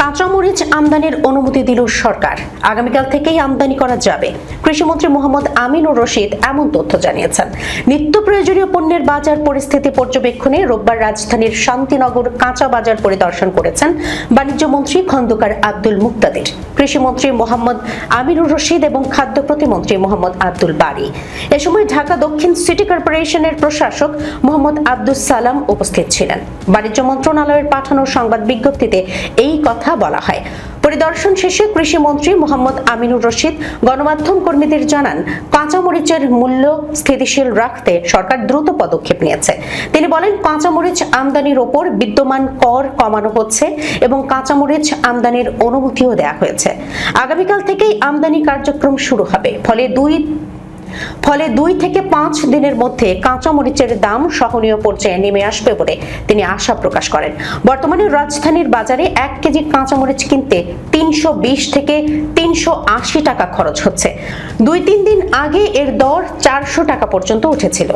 কাঁচামরিচ আমদানির অনুমতি দিল সরকার। আগামীকাল থেকেই আমদানি করা যাবে। কৃষিমন্ত্রী মোহাম্মদ আমিনুর রশিদ এমন তথ্য জানিয়েছেন। নিত্য প্রয়োজনীয় পণ্যের বাজার পরিস্থিতি পর্যবেক্ষণে রোববার রাজধানীর শান্তিনগর কাঁচা বাজার পরিদর্শন করেছেন বাণিজ্য মন্ত্রী খন্দকার আব্দুল মুক্তাদির, কৃষিমন্ত্রী মোহাম্মদ আমিনুর রশিদ এবং খাদ্য প্রতিমন্ত্রী মোহাম্মদ আব্দুল বারী। এ সময় ঢাকা দক্ষিণ সিটি কর্পোরেশনের প্রশাসক মোহাম্মদ আব্দুস সালাম উপস্থিত ছিলেন। বাণিজ্য মন্ত্রণালয়ের পাঠানো সংবাদ বিজ্ঞপ্তিতে এই কথা বলা হয়। পরিদর্শন শেষে কৃষিমন্ত্রী মোহাম্মদ আমিনুর রশিদ গণমাধ্যম কর্মীদের জানান, কাঁচামরিচের মূল্য স্থিতিশীল রাখতে সরকার দ্রুত পদক্ষেপ নিয়েছে। তিনি বলেন, কাঁচামরিচ আমদানির ওপর বিদ্যমান কর কমানো হচ্ছে এবং কাঁচামরিচ আমদানির অনুমতিও দেওয়া হয়েছে। আগামীকাল থেকেই আমদানি কার্যক্রম শুরু হবে। ফলে 2 থেকে 5 দিনের মধ্যে কাঁচামরিচের দাম সহনীয় পর্যায়ে নেমে আসবে বলে তিনি আশা প্রকাশ করেন। বর্তমানে রাজধানীর বাজারে 1 কেজি কাঁচামরিচ কিনতে 320 থেকে 380 টাকা খরচ হচ্ছে। 2-3 দিন আগে এর দর 400 টাকা পর্যন্ত উঠেছিল।